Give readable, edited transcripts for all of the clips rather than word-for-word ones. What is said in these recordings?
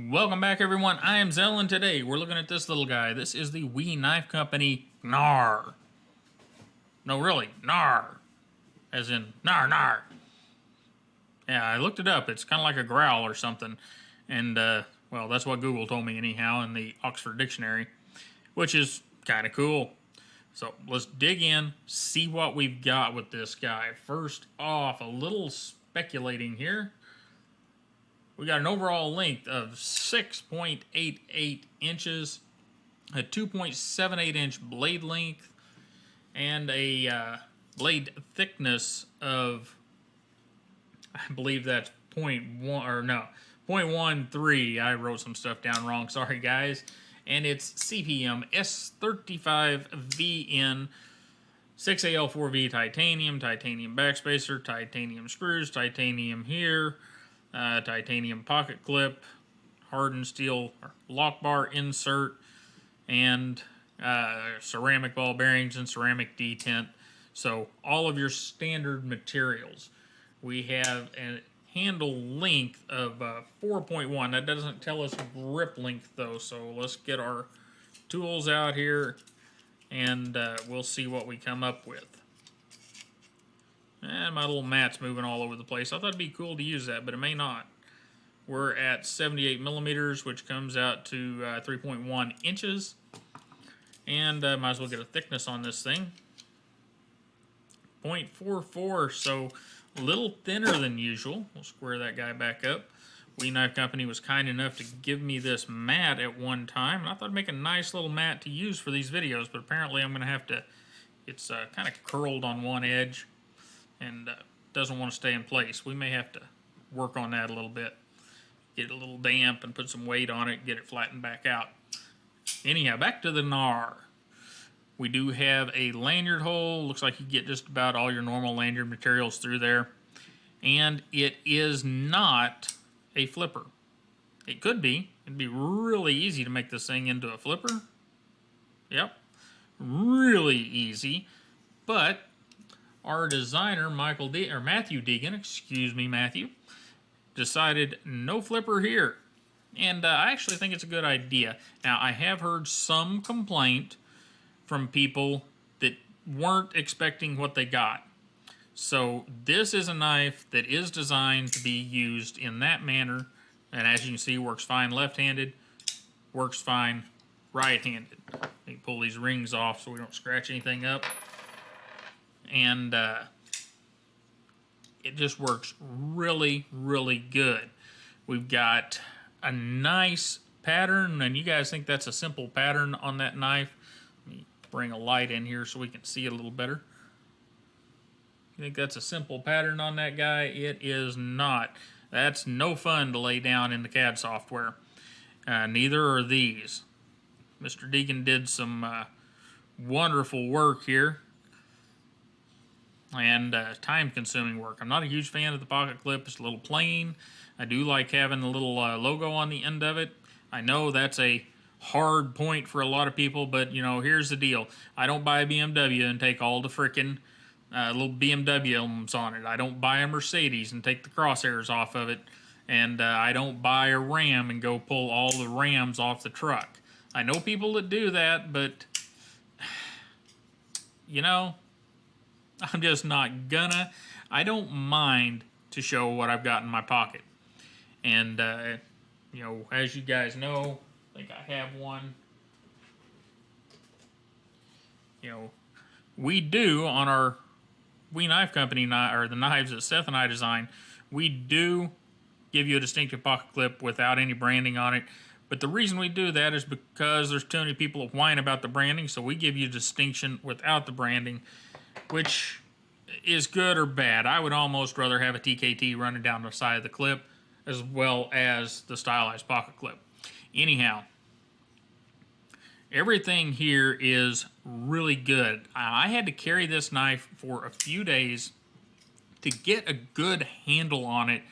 Welcome back, everyone. I am Zell, and today we're looking at this little guy. This is the Wee Knife Company Gnar. No, really, Gnar. As in, Gnar. Yeah, I looked it up. It's kind of like a growl or something. And, well, that's what Google told me anyhow in the Oxford Dictionary, which is kind of cool. So let's dig in, see what we've got with this guy. First off, a little speculating here. We got an overall length of 6.88 inches, a 2.78 inch blade length, and a blade thickness of, I believe that's 0.13. I wrote some stuff down wrong. Sorry, guys. And it's CPM S35VN 6AL4V titanium backspacer, titanium screws, titanium here, titanium pocket clip, hardened steel lock bar insert, and ceramic ball bearings and ceramic detent. So all of your standard materials. We have a handle length of 4.1. That doesn't tell us grip length though, so let's get our tools out here and we'll see what we come up with. And my little mat's moving all over the place. I thought it'd be cool to use that, but it may not. We're at 78 millimeters, which comes out to 3.1 inches. And might as well get a thickness on this thing. 0.44, so a little thinner than usual. We'll square that guy back up. Wee Knife Company was kind enough to give me this mat at one time, and I thought I'd make a nice little mat to use for these videos, but apparently I'm going to have to, it's kind of curled on one edge and doesn't want to stay in place. We may have to work on that a little bit. Get it a little damp and put some weight on it, get it flattened back out. Anyhow, back to the Gnar. We do have a lanyard hole. Looks like you get just about all your normal lanyard materials through there. And it is not a flipper. It could be. It'd be really easy to make this thing into a flipper. Yep. Really easy. But our designer, Matthew Degnan, excuse me, Matthew, decided no flipper here. And I actually think it's a good idea. Now, I have heard some complaint from people that weren't expecting what they got. So this is a knife that is designed to be used in that manner. And as you can see, works fine left-handed, works fine right-handed. Let me pull these rings off so we don't scratch anything up. And it just works really, really good. We've got a nice pattern, and you guys think that's a simple pattern on that knife. Let me bring a light in here so we can see it a little better. You think that's a simple pattern on that guy? It is not. That's no fun to lay down in the CAD software. Neither are these. Mr. Degnan did some wonderful work here. And time-consuming work. I'm not a huge fan of the pocket clip. It's a little plain. I do like having the little logo on the end of it. I know that's a hard point for a lot of people, but, you know, here's the deal. I don't buy a BMW and take all the frickin' little BMW emblems on it. I don't buy a Mercedes and take the crosshairs off of it. And I don't buy a Ram and go pull all the Rams off the truck. I know people that do that, but, you know, I'm just not gonna. I don't mind to show what I've got in my pocket. And, you know, as you guys know, I think I have one. You know, we do on our Wee Knife Company, or the knives that Seth and I design, we do give you a distinctive pocket clip without any branding on it. But the reason we do that is because there's too many people that whine about the branding, so we give you distinction without the branding, which is good or bad. I would almost rather have a TKT running down the side of the clip as well as the stylized pocket clip. Anyhow, everything here is really good. I had to carry this knife for a few days to get a good handle on it.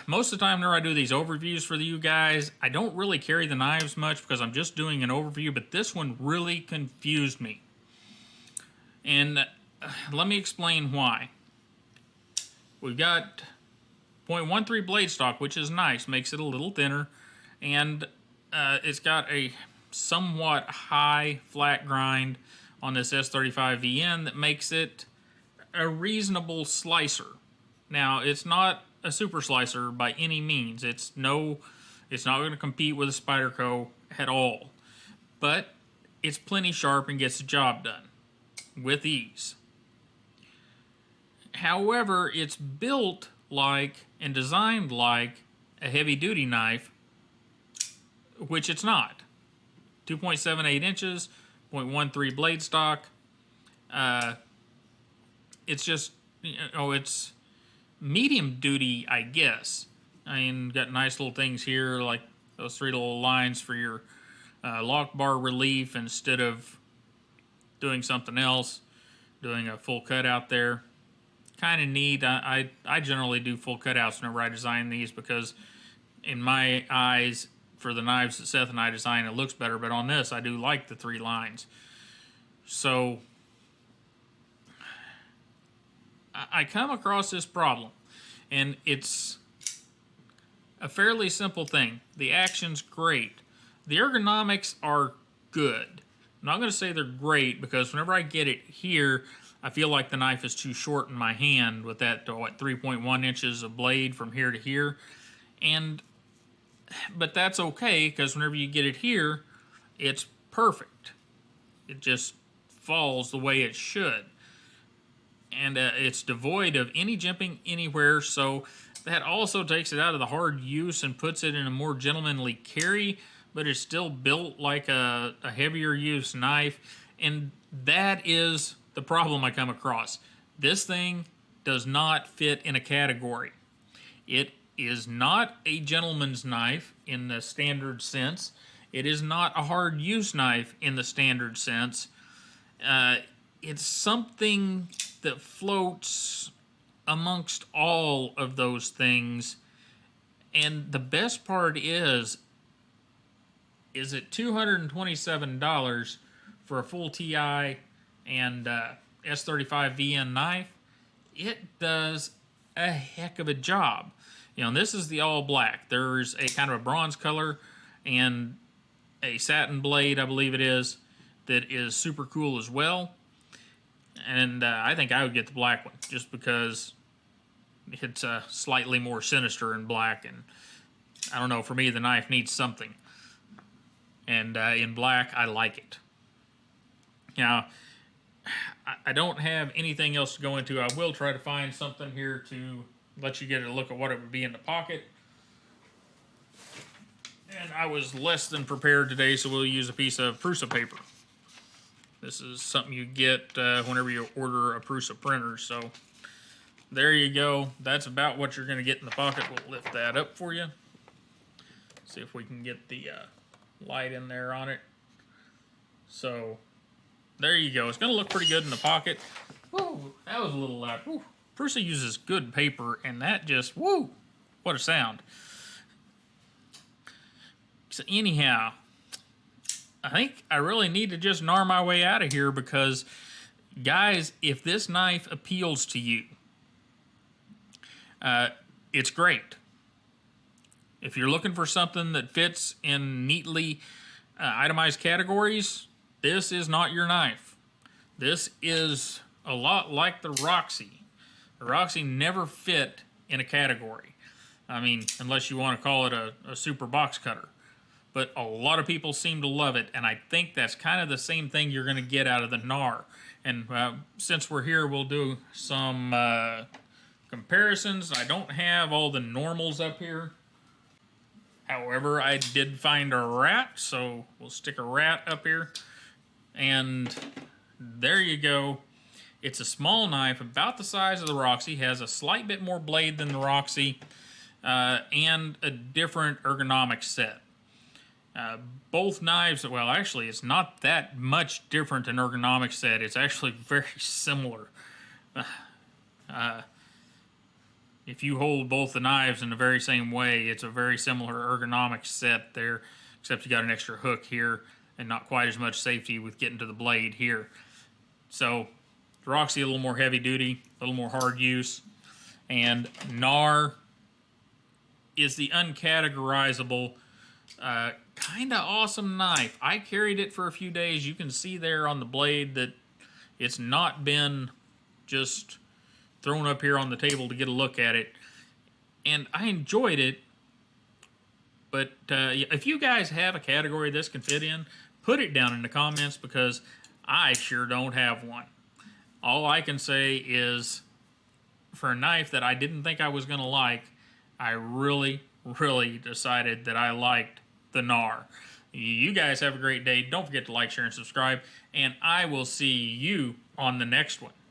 Most of the time whenever I do these overviews for you guys, I don't really carry the knives much because I'm just doing an overview, but this one really confused me. And let me explain why. We've got .13 blade stock, which is nice, makes it a little thinner, and it's got a somewhat high flat grind on this S35VN that makes it a reasonable slicer. Now, it's not a super slicer by any means. It's not going to compete with a Spyderco at all, but it's plenty sharp and gets the job done with ease. However, it's built like and designed like a heavy-duty knife, which it's not. 2.78 inches, .13 blade stock. It's just, it's medium duty, I guess. I mean, got nice little things here, like those 3 little lines for your lock bar relief instead of doing something else, doing a full cutout there. Kind of neat. I generally do full cutouts whenever I design these because in my eyes, for the knives that Seth and I design, it looks better, but on this I do like the 3 lines. So I come across this problem, and it's a fairly simple thing. The action's great. The ergonomics are good. I'm not going to say they're great because whenever I get it here, I feel like the knife is too short in my hand with that 3.1 inches of blade from here to here. But that's okay because whenever you get it here, it's perfect. It just falls the way it should. And it's devoid of any jimping anywhere, so that also takes it out of the hard use and puts it in a more gentlemanly carry, but it's still built like a heavier use knife, and that is the problem I come across. This thing does not fit in a category. It is not a gentleman's knife in the standard sense. It is not a hard use knife in the standard sense. It's something that floats amongst all of those things. And the best part is it $227 for a full TI and S35VN knife? It does a heck of a job. And this is the all black. There's a kind of a bronze color and a satin blade, I believe it is, that is super cool as well. And I think I would get the black one just because it's slightly more sinister in black. And I don't know, for me, the knife needs something. And in black, I like it. Now, I don't have anything else to go into. I will try to find something here to let you get a look at what it would be in the pocket. And I was less than prepared today, so we'll use a piece of Prusa paper. This is something you get whenever you order a Prusa printer. So there you go. That's about what you're going to get in the pocket. We'll lift that up for you. See if we can get the light in there on it. So there you go. It's going to look pretty good in the pocket. Woo, that was a little loud. Woo. Prusa uses good paper, and that just, woo, what a sound. So anyhow, I think I really need to just gnar my way out of here because, guys, if this knife appeals to you, it's great. If you're looking for something that fits in neatly itemized categories, this is not your knife. This is a lot like the Roxy. The Roxy never fit in a category. I mean, unless you want to call it a super box cutter. But a lot of people seem to love it, and I think that's kind of the same thing you're going to get out of the Gnar. And since we're here, we'll do some comparisons. I don't have all the normals up here. However, I did find a rat, so we'll stick a rat up here. And there you go. It's a small knife, about the size of the Roxy, has a slight bit more blade than the Roxy, and a different ergonomic set. Both knives, well, actually, it's not that much different in ergonomic set. It's actually very similar. If you hold both the knives in the very same way, it's a very similar ergonomic set there, except you got an extra hook here and not quite as much safety with getting to the blade here. So, Roxy a little more heavy duty, a little more hard use, and Gnar is the uncategorizable, kind of awesome knife. I carried it for a few days. You can see there on the blade that it's not been just thrown up here on the table to get a look at it. And I enjoyed it. But if you guys have a category this can fit in, put it down in the comments, because I sure don't have one. All I can say is, for a knife that I didn't think I was going to like, I really, really decided that I liked the Gnar. You guys have a great day. Don't forget to like, share, and subscribe. And I will see you on the next one.